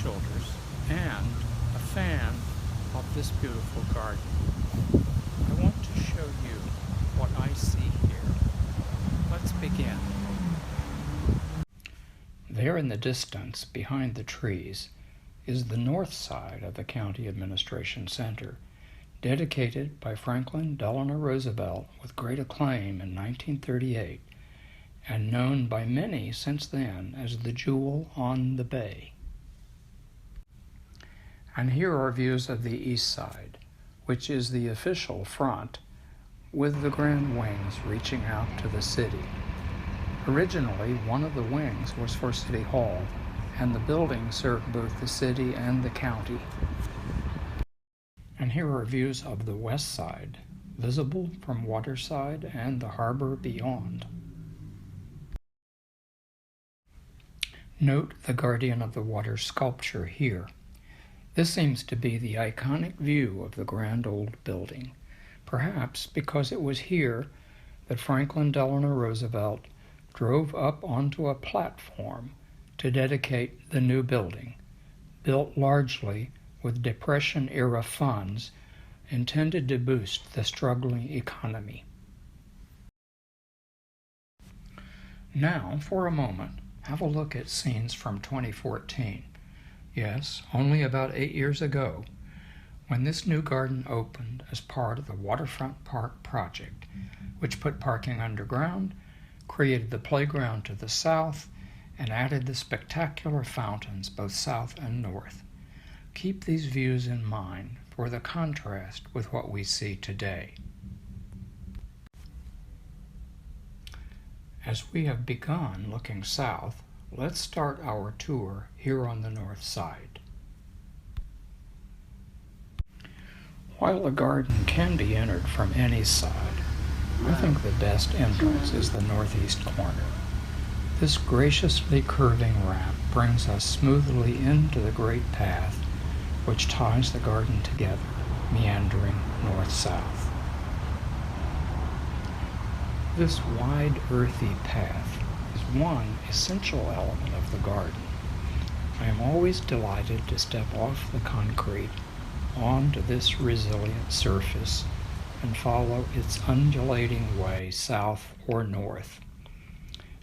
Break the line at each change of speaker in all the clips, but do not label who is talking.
Childers and a fan of this beautiful garden. I want to show you what I see here. Let's begin. There in the distance, behind the trees, is the north side of the County Administration Center, dedicated by Franklin Delano Roosevelt with great acclaim in 1938, and known by many since then as the Jewel on the Bay. And here are views of the east side, which is the official front, with the grand wings reaching out to the city. Originally, one of the wings was for City Hall, and the building served both the city and the county. And here are views of the west side, visible from Waterside and the harbor beyond. Note the Guardian of the Water sculpture here. This seems to be the iconic view of the grand old building, perhaps because it was here that Franklin Delano Roosevelt drove up onto a platform to dedicate the new building, built largely with Depression-era funds intended to boost the struggling economy. Now, for a moment, have a look at scenes from 2014. Yes, only about 8 years ago, when this new garden opened as part of the Waterfront Park project, which put parking underground, created the playground to the south, and added the spectacular fountains both south and north. Keep these views in mind for the contrast with what we see today. As we have begun looking south, let's start our tour here on the north side. While the garden can be entered from any side, I think the best entrance is the northeast corner. This graciously curving ramp brings us smoothly into the great path which ties the garden together, meandering north-south. This wide, earthy path is one essential element of the garden. I am always delighted to step off the concrete onto this resilient surface and follow its undulating way south or north.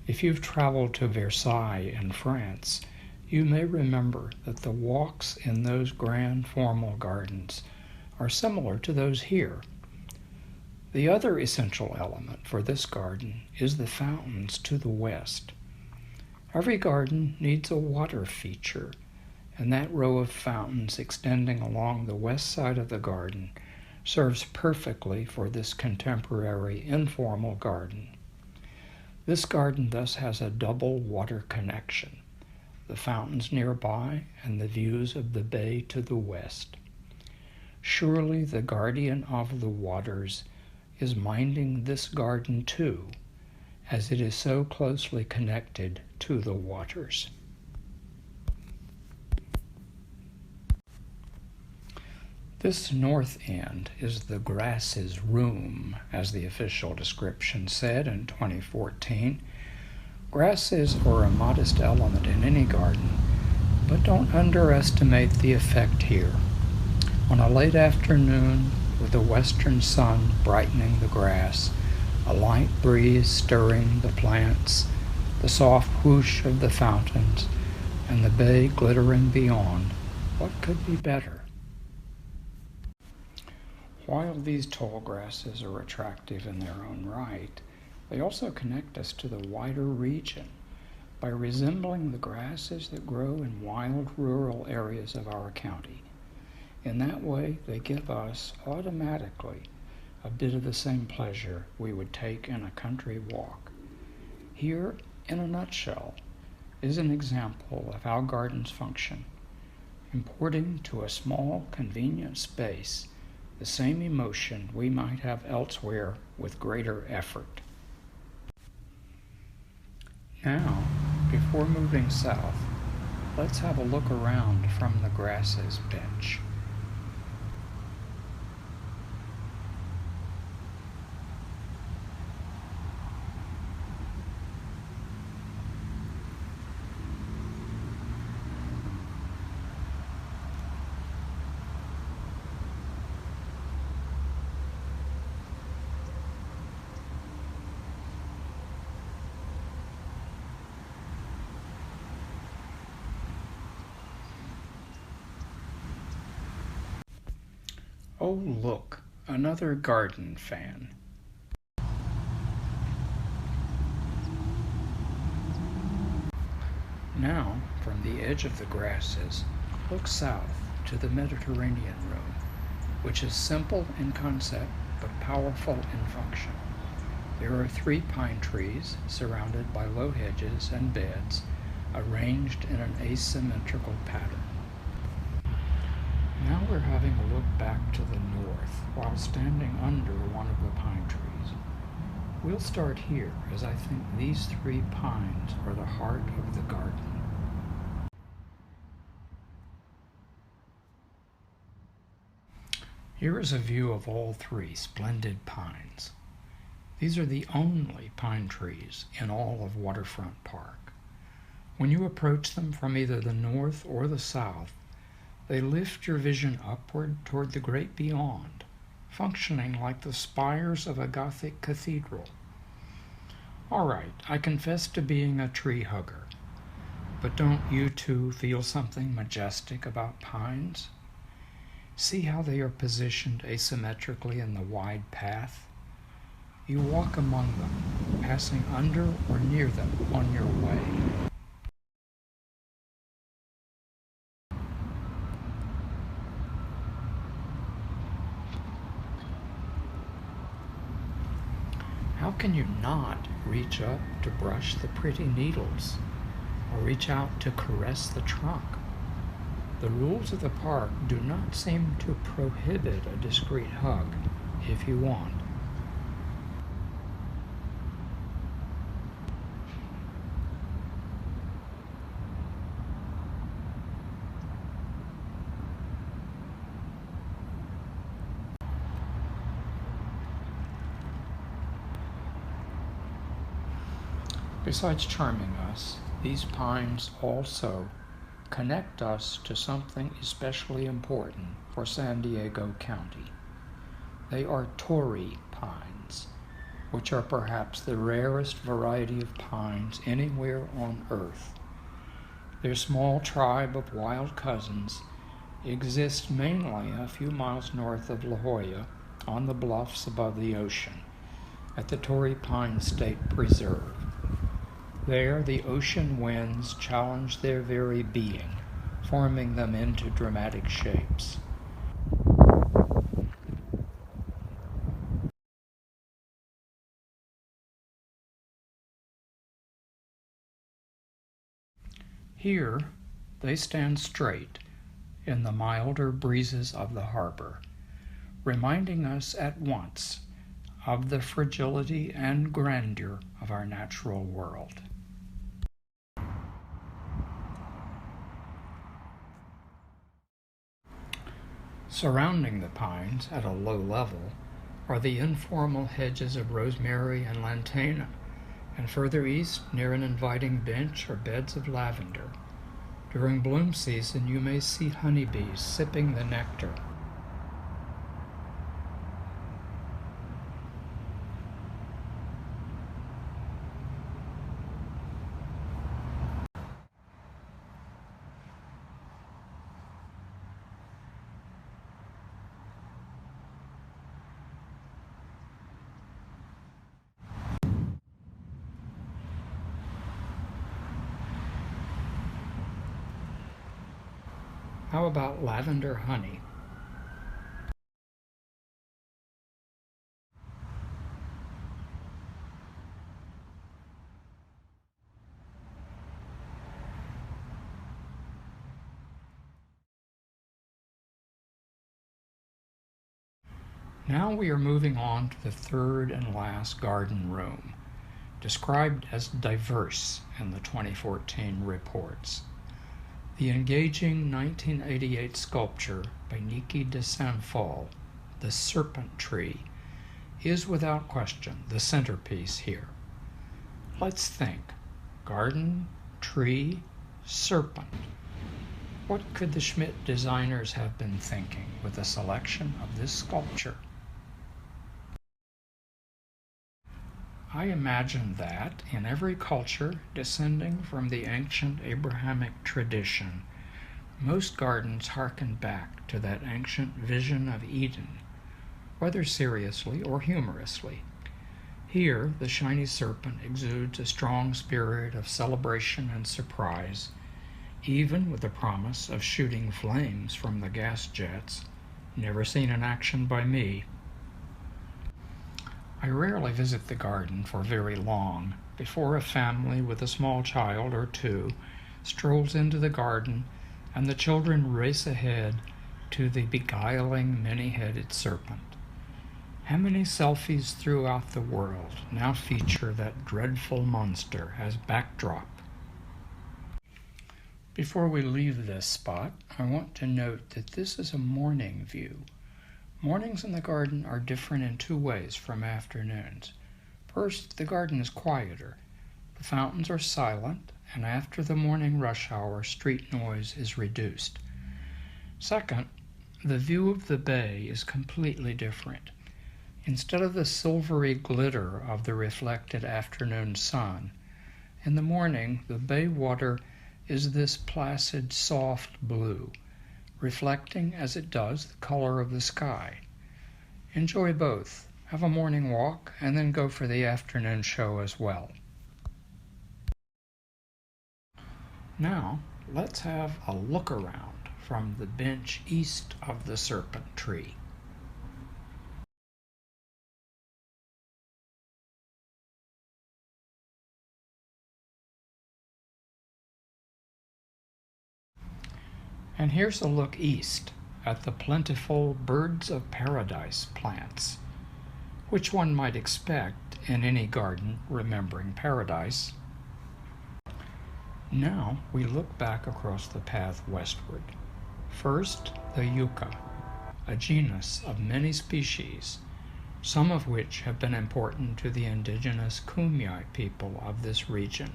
If you've traveled to Versailles in France, you may remember that the walks in those grand formal gardens are similar to those here. The other essential element for this garden is the fountains to the west. Every garden needs a water feature, and that row of fountains extending along the west side of the garden serves perfectly for this contemporary informal garden. This garden thus has a double water connection, the fountains nearby and the views of the bay to the west. Surely the guardian of the waters is minding this garden too, as it is so closely connected to the waters. This north end is the grass's room, as the official description said in 2014. Grasses are a modest element in any garden, but don't underestimate the effect here. On a late afternoon, with the western sun brightening the grass, a light breeze stirring the plants, the soft whoosh of the fountains, and the bay glittering beyond, what could be better? While these tall grasses are attractive in their own right, they also connect us to the wider region by resembling the grasses that grow in wild rural areas of our county. In that way, they give us automatically a bit of the same pleasure we would take in a country walk. Here, in a nutshell, is an example of how gardens function, importing to a small, convenient space the same emotion we might have elsewhere with greater effort. Now, before moving south, let's have a look around from the grasses bench. Oh, look, another garden fan. Now, from the edge of the grasses, look south to the Mediterranean room, which is simple in concept but powerful in function. There are 3 pine trees surrounded by low hedges and beds arranged in an asymmetrical pattern. Now we're having a look back to the north while standing under one of the pine trees. We'll start here, as I think these 3 pines are the heart of the garden. Here is a view of all 3 splendid pines. These are the only pine trees in all of Waterfront Park. When you approach them from either the north or the south, they lift your vision upward toward the great beyond, functioning like the spires of a Gothic cathedral. All right, I confess to being a tree hugger, but don't you too feel something majestic about pines? See how they are positioned asymmetrically in the wide path? You walk among them, passing under or near them on your way. How can you not reach up to brush the pretty needles, or reach out to caress the trunk? The rules of the park do not seem to prohibit a discreet hug if you want. Besides charming us, these pines also connect us to something especially important for San Diego County. They are Torrey pines, which are perhaps the rarest variety of pines anywhere on Earth. Their small tribe of wild cousins exists mainly a few miles north of La Jolla on the bluffs above the ocean at the Torrey Pine State Preserve. There, the ocean winds challenge their very being, forming them into dramatic shapes. Here, they stand straight in the milder breezes of the harbor, reminding us at once of the fragility and grandeur of our natural world. Surrounding the pines at a low level are the informal hedges of rosemary and lantana, and further east, near an inviting bench, are beds of lavender. During bloom season, you may see honeybees sipping the nectar. How about lavender honey? Now we are moving on to the third and last garden room, described as diverse in the 2014 reports. The engaging 1988 sculpture by Niki de Saint-Phal, The Serpent Tree, is without question the centerpiece here. Let's think. Garden, tree, serpent. What could the Schmidt designers have been thinking with the selection of this sculpture? I imagine that in every culture descending from the ancient Abrahamic tradition, most gardens hearken back to that ancient vision of Eden whether seriously or humorously. Here, the shiny serpent exudes a strong spirit of celebration and surprise, even with the promise of shooting flames from the gas jets, never seen in action by me. I rarely visit the garden for very long before a family with a small child or two strolls into the garden and the children race ahead to the beguiling many-headed serpent. How many selfies throughout the world now feature that dreadful monster as backdrop? Before we leave this spot, I want to note that this is a morning view. Mornings in the garden are different in two ways from afternoons. First, the garden is quieter. The fountains are silent, and after the morning rush hour, street noise is reduced. Second, the view of the bay is completely different. Instead of the silvery glitter of the reflected afternoon sun, in the morning the bay water is this placid, soft blue, reflecting as it does the color of the sky. Enjoy both. Have a morning walk and then go for the afternoon show as well. Now, let's have a look around from the bench east of the Serpent Tree. And here's a look east at the plentiful birds of paradise plants, which one might expect in any garden remembering paradise. Now we look back across the path westward. First, the yucca, a genus of many species, some of which have been important to the indigenous Kumeyaay people of this region.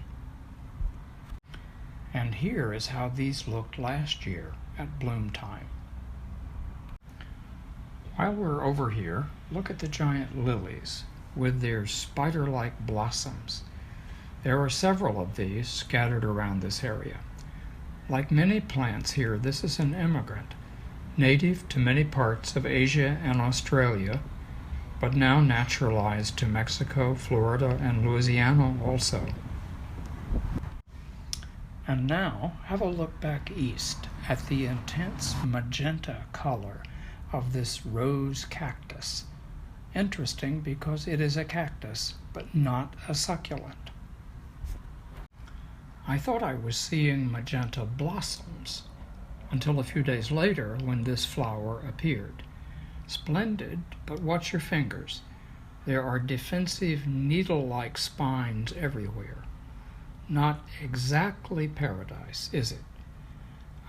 And here is how these looked last year at bloom time. While we're over here, look at the giant lilies with their spider-like blossoms. There are several of these scattered around this area. Like many plants here, this is an immigrant, native to many parts of Asia and Australia, but now naturalized to Mexico, Florida, and Louisiana also. And now, have a look back east at the intense magenta color of this rose cactus. Interesting because it is a cactus, but not a succulent. I thought I was seeing magenta blossoms until a few days later when this flower appeared. Splendid, but watch your fingers. There are defensive needle-like spines everywhere. Not exactly paradise, is it?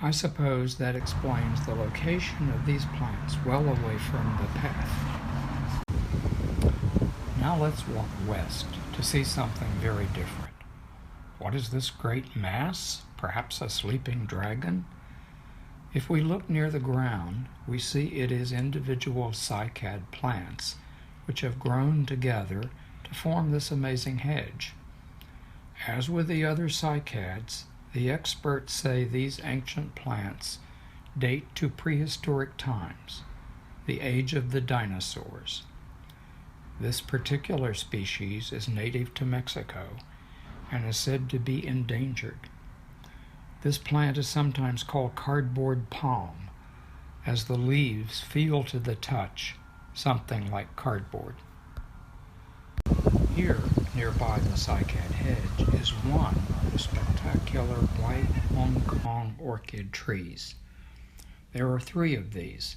I suppose that explains the location of these plants well away from the path. Now let's walk west to see something very different. What is this great mass? Perhaps a sleeping dragon? If we look near the ground, we see it is individual cycad plants which have grown together to form this amazing hedge. As with the other cycads, the experts say these ancient plants date to prehistoric times, the age of the dinosaurs. This particular species is native to Mexico and is said to be endangered. This plant is sometimes called cardboard palm, as the leaves feel to the touch something like cardboard. Here, nearby the cycad hedge, is one of the spectacular white Hong Kong orchid trees. There are 3 of these,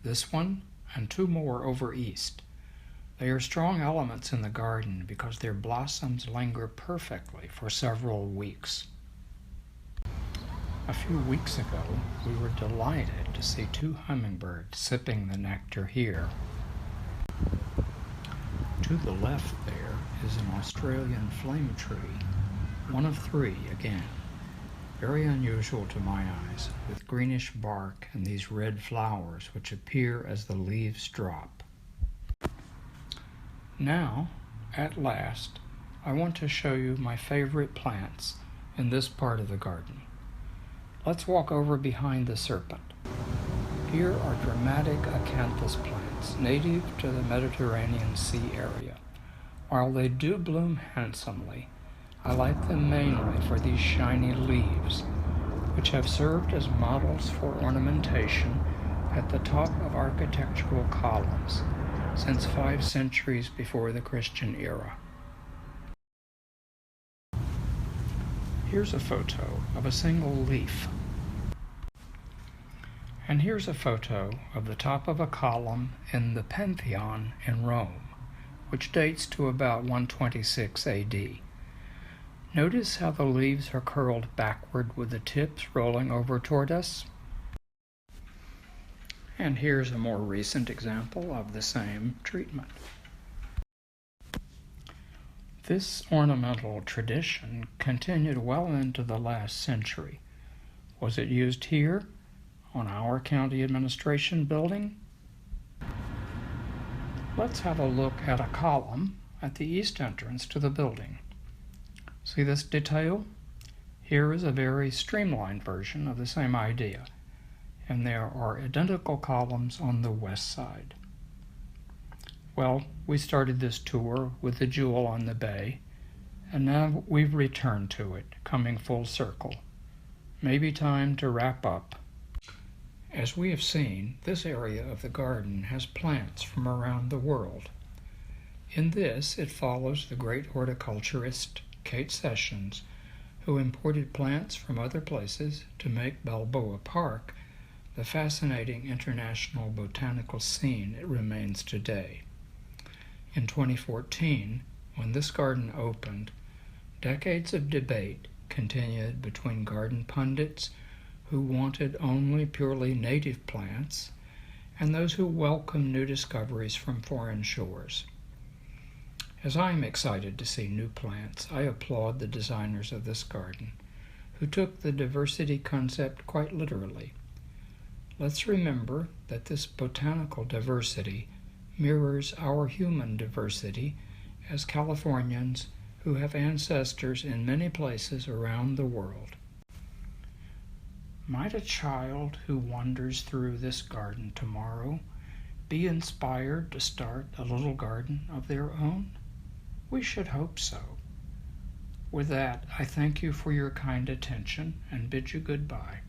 this one and 2 more over east. They are strong elements in the garden because their blossoms linger perfectly for several weeks. A few weeks ago, we were delighted to see 2 hummingbirds sipping the nectar here. To the left there is an Australian flame tree, one of 3 again. Very unusual to my eyes, with greenish bark and these red flowers which appear as the leaves drop. Now, at last, I want to show you my favorite plants in this part of the garden. Let's walk over behind the serpent. Here are dramatic acanthus plants native to the Mediterranean Sea area. While they do bloom handsomely, I like them mainly for these shiny leaves, which have served as models for ornamentation at the top of architectural columns since 5 centuries before the Christian era. Here's a photo of a single leaf. And here's a photo of the top of a column in the Pantheon in Rome, which dates to about 126 AD. Notice how the leaves are curled backward with the tips rolling over toward us? And here's a more recent example of the same treatment. This ornamental tradition continued well into the last century. Was it used here, on our county administration building? Let's have a look at a column at the east entrance to the building. See this detail? Here is a very streamlined version of the same idea, and there are identical columns on the west side. Well, we started this tour with the jewel on the bay, and now we've returned to it, coming full circle. Maybe time to wrap up. As we have seen, this area of the garden has plants from around the world. In this, it follows the great horticulturist Kate Sessions, who imported plants from other places to make Balboa Park the fascinating international botanical scene it remains today. In 2014, when this garden opened, decades of debate continued between garden pundits who wanted only purely native plants and those who welcomed new discoveries from foreign shores. As I am excited to see new plants, I applaud the designers of this garden, who took the diversity concept quite literally. Let's remember that this botanical diversity mirrors our human diversity as Californians who have ancestors in many places around the world. Might a child who wanders through this garden tomorrow be inspired to start a little garden of their own? We should hope so. With that, I thank you for your kind attention and bid you goodbye.